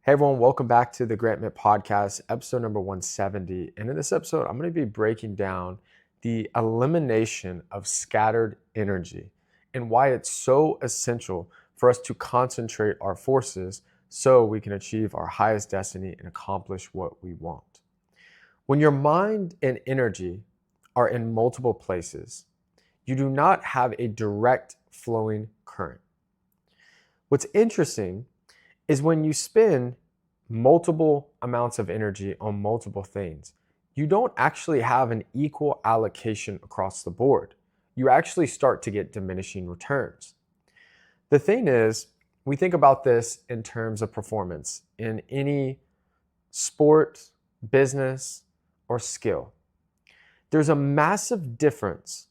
Hey everyone, welcome back to the Grant Mitt Podcast, episode number 170. And in this episode, I'm going to be breaking down the elimination of scattered energy and why it's so essential for us to concentrate our forces so we can achieve our highest destiny and accomplish what we want. When your mind and energy are in multiple places, you do not have a direct flowing current. What's interesting is when you spend multiple amounts of energy on multiple things, you don't actually have an equal allocation across the board. You actually start to get diminishing returns. The thing is, we think about this in terms of performance in any sport, business, or skill. There's a massive difference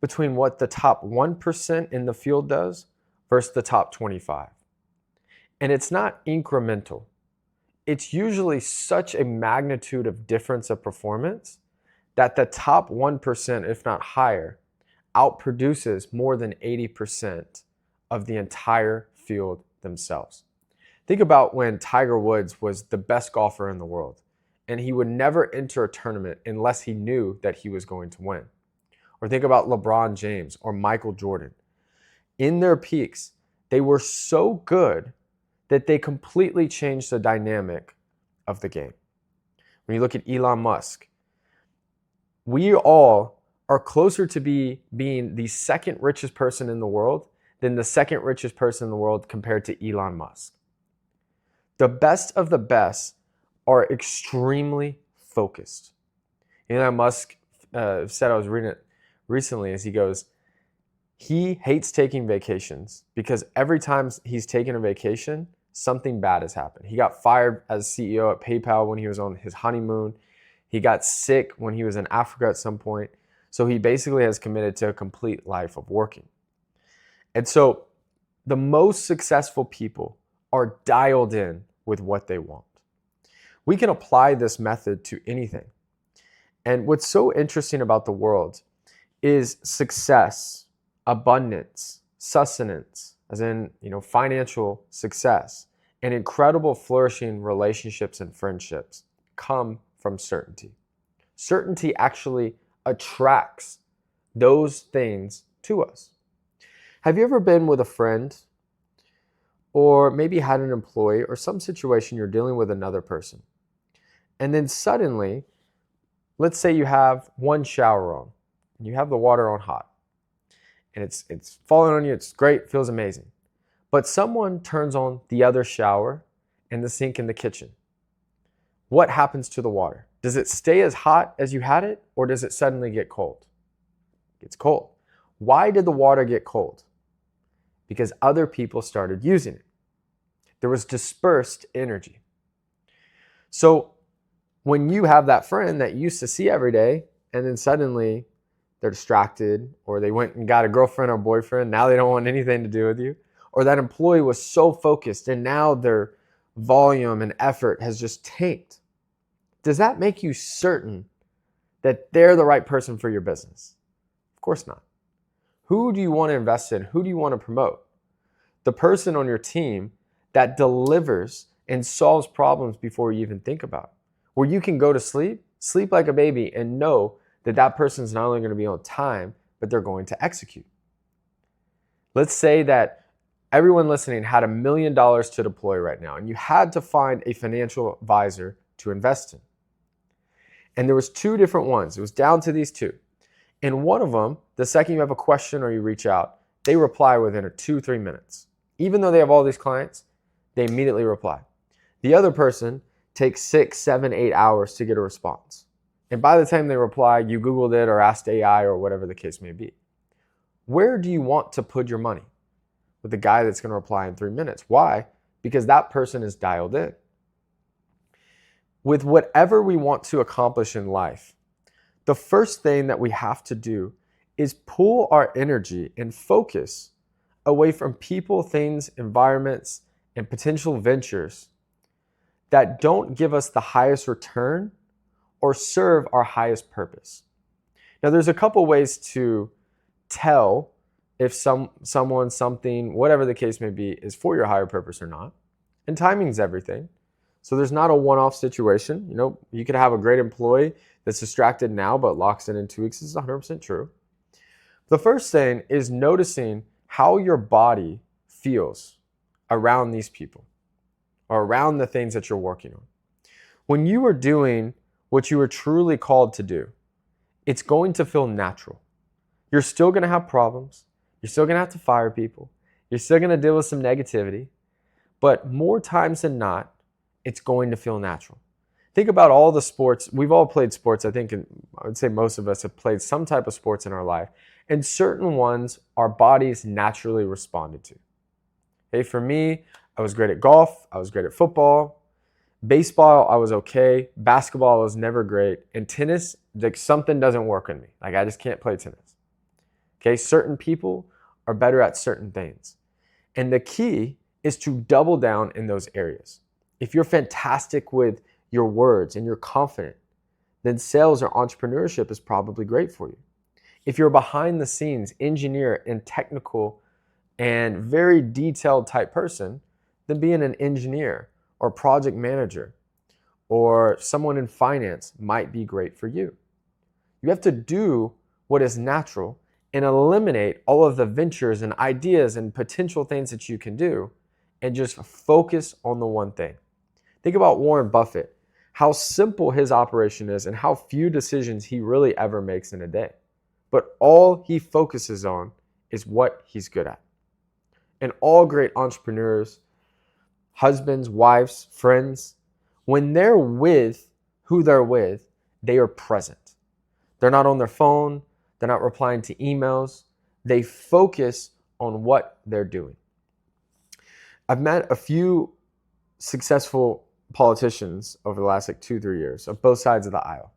between what the top 1% in the field does versus the top 25. And it's not incremental. It's usually such a magnitude of difference of performance that the top 1%, if not higher, outproduces more than 80% of the entire field themselves. Think about when Tiger Woods was the best golfer in the world, and he would never enter a tournament unless he knew that he was going to win. Or think about LeBron James or Michael Jordan. In their peaks, they were so good that they completely changed the dynamic of the game. When you look at Elon Musk, we all are closer to being the second richest person in the world than the second richest person in the world compared to Elon Musk. The best of the best are extremely focused. Elon Musk said, I was reading it recently, as he goes, he hates taking vacations because every time he's taken a vacation, something bad has happened. He got fired as CEO at PayPal when he was on his honeymoon. He got sick when he was in Africa at some point. So he basically has committed to a complete life of working. And so the most successful people are dialed in with what they want. We can apply this method to anything. And what's so interesting about the world is success, abundance, sustenance, as in, financial success, and incredible flourishing relationships and friendships come from certainty. Certainty actually attracts those things to us. Have you ever been with a friend or maybe had an employee or some situation you're dealing with another person, and then suddenly, let's say you have one shower on, and you have the water on hot, and it's falling on you, it's great, feels amazing. But someone turns on the other shower and the sink in the kitchen. What happens to the water? Does it stay as hot as you had it, or does it suddenly get cold? It gets cold. Why did the water get cold? Because other people started using it. There was dispersed energy. So when you have that friend that you used to see every day, and then suddenly they're distracted, or they went and got a girlfriend or boyfriend, now they don't want anything to do with you, or that employee was so focused and now their volume and effort has just tanked. Does that make you certain that they're the right person for your business? Of course not. Who do you want to invest in? Who do you want to promote? The person on your team that delivers and solves problems before you even think about it. Where you can go to sleep like a baby, and know that that person's not only going to be on time, but they're going to execute. Let's say that everyone listening had $1 million to deploy right now, and you had to find a financial advisor to invest in. And there was two different ones. It was down to these two. And one of them, the second you have a question or you reach out, they reply within 2-3 minutes. Even though they have all these clients, they immediately reply. The other person takes 6, 7, 8 hours to get a response. And by the time they reply, you Googled it or asked AI or whatever the case may be. Where do you want to put your money? With the guy that's going to reply in 3 minutes. Why? Because that person is dialed in. With whatever we want to accomplish in life, the first thing that we have to do is pull our energy and focus away from people, things, environments, and potential ventures that don't give us the highest return or serve our highest purpose. Now, there's a couple ways to tell if someone, something, whatever the case may be, is for your higher purpose or not. And timing's everything. So there's not a one-off situation. You could have a great employee that's distracted now but locks in 2 weeks. This is 100% true. The first thing is noticing how your body feels around these people or around the things that you're working on. When you are doing what you are truly called to do, it's going to feel natural. You're still going to have problems. You're still going to have to fire people. You're still going to deal with some negativity. But more times than not, it's going to feel natural. Think about all the sports. We've all played sports, I think, and I would say most of us have played some type of sports in our life. And certain ones, our bodies naturally responded to. Okay, for me, I was great at golf. I was great at football. Baseball, I was okay. Basketball, I was never great. And tennis, like something doesn't work in me. Like I just can't play tennis. Okay, certain people are better at certain things. And the key is to double down in those areas. If you're fantastic with your words and you're confident, then sales or entrepreneurship is probably great for you. If you're behind the scenes engineer and technical and very detailed type person, then being an engineer or project manager or someone in finance might be great for you. You have to do what is natural and eliminate all of the ventures and ideas and potential things that you can do and just focus on the one thing. Think about Warren Buffett, how simple his operation is and how few decisions he really ever makes in a day. But all he focuses on is what he's good at. And all great entrepreneurs, husbands, wives, friends, when they're with who they're with, they are present. They're not on their phone. They're not replying to emails. They focus on what they're doing. I've met a few successful politicians over the last 2-3 years of both sides of the aisle.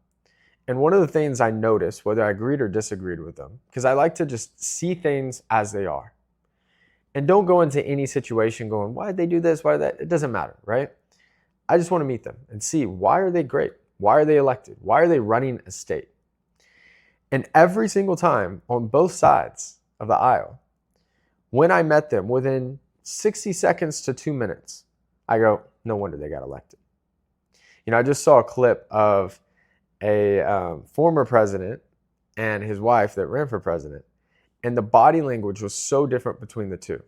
And one of the things I noticed, whether I agreed or disagreed with them, because I like to just see things as they are. And don't go into any situation going, why did they do this? Why did that? It doesn't matter, right? I just want to meet them and see, why are they great? Why are they elected? Why are they running a state? And every single time on both sides of the aisle, when I met them within 60 seconds to 2 minutes, I go, no wonder they got elected. I just saw a clip of a former president and his wife that ran for president. And the body language was so different between the two.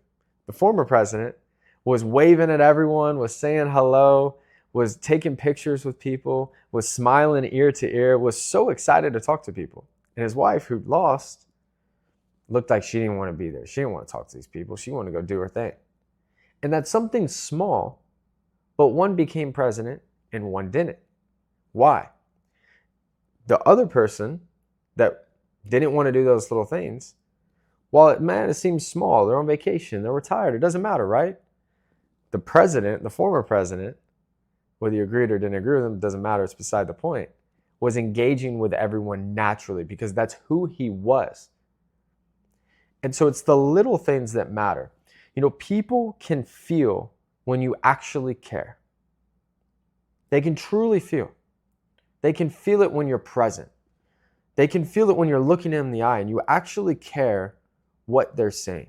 The former president was waving at everyone, was saying hello, was taking pictures with people, was smiling ear to ear, was so excited to talk to people. And his wife, who lost, looked like she didn't want to be there. She didn't want to talk to these people. She wanted to go do her thing. And that's something small, but one became president and one didn't. Why? The other person that didn't want to do those little things, while it might have seemed small, they're on vacation, they're retired, it doesn't matter, right? The president, the former president, whether you agreed or didn't agree with him, it doesn't matter, it's beside the point, was engaging with everyone naturally because that's who he was. And so it's the little things that matter. People can feel when you actually care. They can truly feel. They can feel it when you're present. They can feel it when you're looking them in the eye and you actually care what they're saying.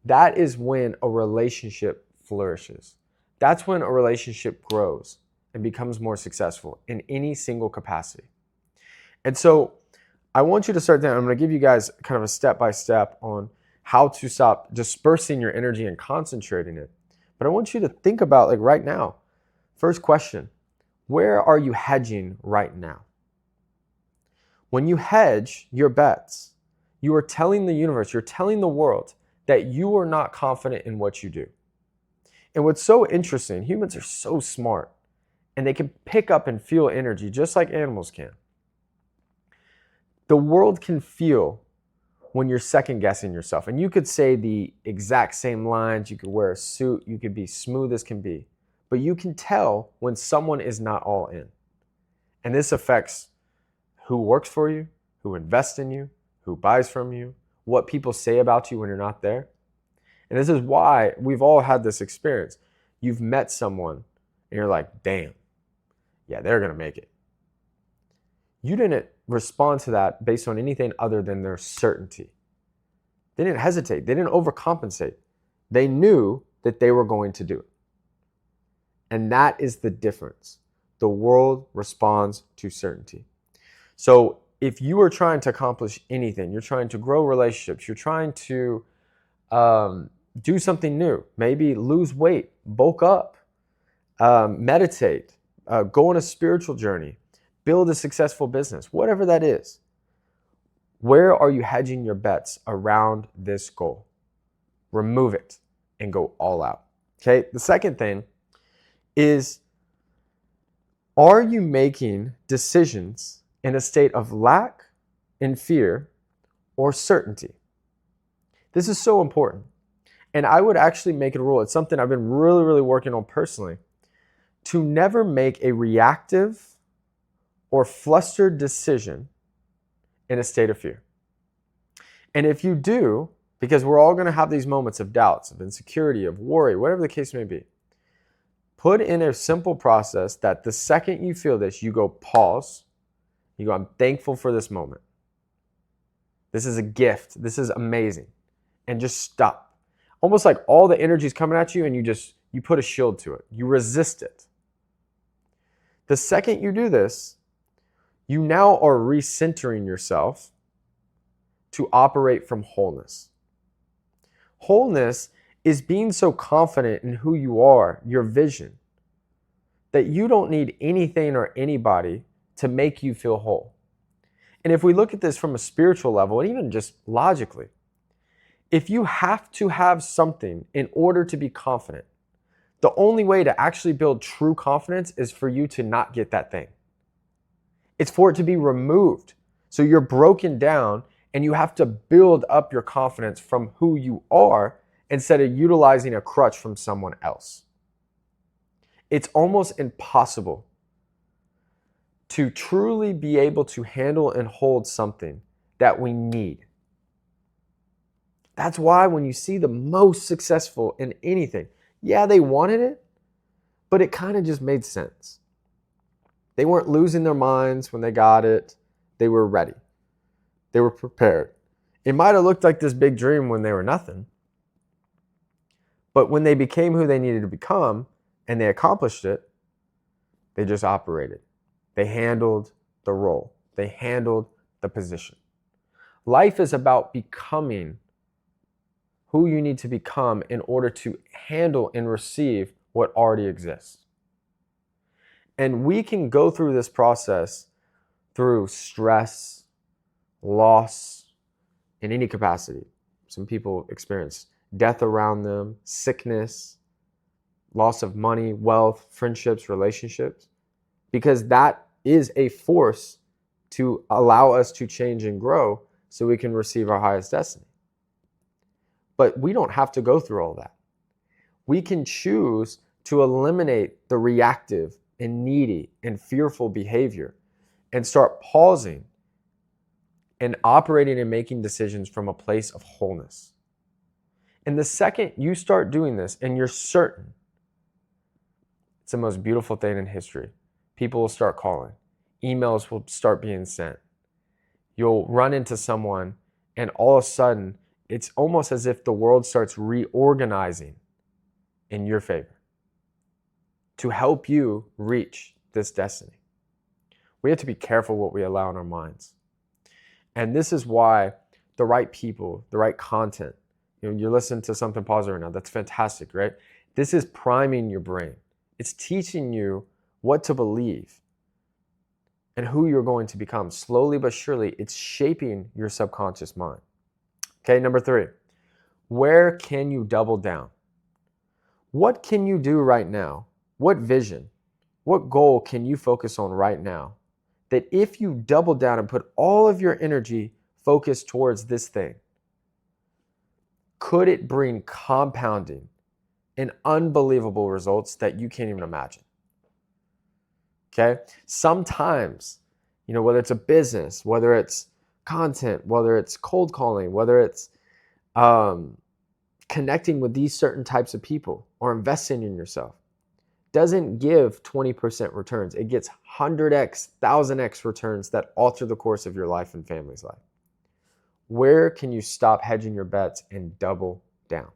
That is when a relationship flourishes. That's when a relationship grows and becomes more successful in any single capacity. And so I want you to start there. I'm going to give you guys kind of a step-by-step on how to stop dispersing your energy and concentrating it. But I want you to think about right now. First question, where are you hedging right now? When you hedge your bets, you are telling the universe, you're telling the world that you are not confident in what you do. And what's so interesting, humans are so smart and they can pick up and feel energy just like animals can. The world can feel when you're second guessing yourself. And you could say the exact same lines, you could wear a suit, you could be smooth as can be, but you can tell when someone is not all in. And this affects who works for you, who invests in you, who buys from you, what people say about you when you're not there. And this is why we've all had this experience. You've met someone and you're like, damn, yeah, they're going to make it. You didn't respond to that based on anything other than their certainty. They didn't hesitate. They didn't overcompensate. They knew that they were going to do it. And that is the difference. The world responds to certainty. So if you are trying to accomplish anything, you're trying to grow relationships, you're trying to do something new, maybe lose weight, bulk up, meditate, go on a spiritual journey, build a successful business, whatever that is, where are you hedging your bets around this goal? Remove it and go all out. Okay. The second thing is, are you making decisions in a state of lack, in fear, or certainty? This is so important. And I would actually make it a rule. It's something I've been really working on personally, to never make a reactive or flustered decision in a state of fear. And if you do, because we're all going to have these moments of doubts, of insecurity, of worry, whatever the case may be, put in a simple process that the second you feel this, you go pause. You go, I'm thankful for this moment. This is a gift. This is amazing. And just stop. Almost like all the energy is coming at you and you put a shield to it. You resist it. The second you do this, you now are recentering yourself to operate from wholeness. Wholeness is being so confident in who you are, your vision, that you don't need anything or anybody to make you feel whole. And if we look at this from a spiritual level, and even just logically, if you have to have something in order to be confident, the only way to actually build true confidence is for you to not get that thing. It's for it to be removed. So you're broken down and you have to build up your confidence from who you are instead of utilizing a crutch from someone else. It's almost impossible to truly be able to handle and hold something that we need. That's why when you see the most successful in anything, yeah, they wanted it, but it kind of just made sense. They weren't losing their minds when they got it. They were ready. They were prepared. It might have looked like this big dream when they were nothing, but when they became who they needed to become and they accomplished it, they just operated. They handled the role. They handled the position. Life is about becoming who you need to become in order to handle and receive what already exists. And we can go through this process through stress, loss, in any capacity. Some people experience death around them, sickness, loss of money, wealth, friendships, relationships, because that is a force to allow us to change and grow so we can receive our highest destiny. But we don't have to go through all that. We can choose to eliminate the reactive and needy and fearful behavior and start pausing and operating and making decisions from a place of wholeness. And the second you start doing this and you're certain, it's the most beautiful thing in history. People will start calling. Emails will start being sent. You'll run into someone and all of a sudden, it's almost as if the world starts reorganizing in your favor to help you reach this destiny. We have to be careful what we allow in our minds. And this is why the right people, the right content, you're listening to something positive right now. That's fantastic, right? This is priming your brain. It's teaching you what to believe and who you're going to become. Slowly but surely, it's shaping your subconscious mind. Okay, number 3, where can you double down? What can you do right now? What vision, what goal can you focus on right now that if you double down and put all of your energy focused towards this thing, could it bring compounding and unbelievable results that you can't even imagine? Okay, sometimes, whether it's a business, whether it's content, whether it's cold calling, whether it's connecting with these certain types of people or investing in yourself, doesn't give 20% returns. It gets 100x, 1000x returns that alter the course of your life and family's life. Where can you stop hedging your bets and double down?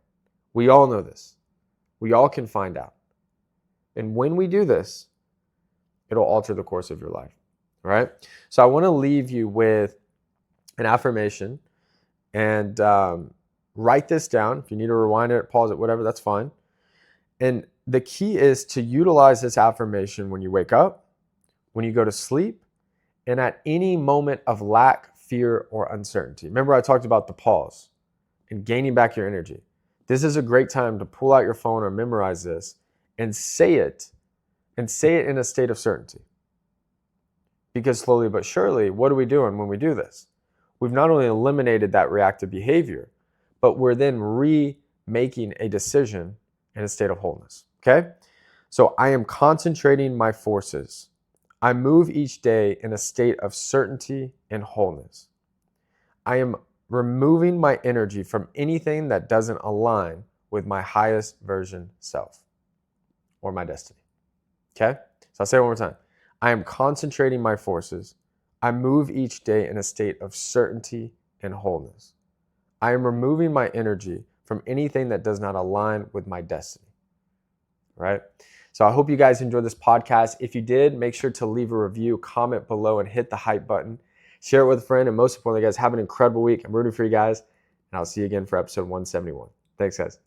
We all know this. We all can find out. And when we do this, it'll alter the course of your life, right? So I want to leave you with an affirmation and write this down. If you need to rewind it, pause it, whatever, that's fine. And the key is to utilize this affirmation when you wake up, when you go to sleep, and at any moment of lack, fear, or uncertainty. Remember, I talked about the pause and gaining back your energy. This is a great time to pull out your phone or memorize this and say it in a state of certainty. Because slowly but surely, what are we doing when we do this? We've not only eliminated that reactive behavior, but we're then remaking a decision in a state of wholeness, okay? So I am concentrating my forces. I move each day in a state of certainty and wholeness. I am removing my energy from anything that doesn't align with my highest version self or my destiny, okay? So I'll say it one more time. I am concentrating my forces. I move each day in a state of certainty and wholeness. I am removing my energy from anything that does not align with my destiny, right? So I hope you guys enjoyed this podcast. If you did, make sure to leave a review, comment below, and hit the hype button. Share it with a friend, and most importantly, guys, have an incredible week. I'm rooting for you guys, and I'll see you again for episode 171. Thanks, guys.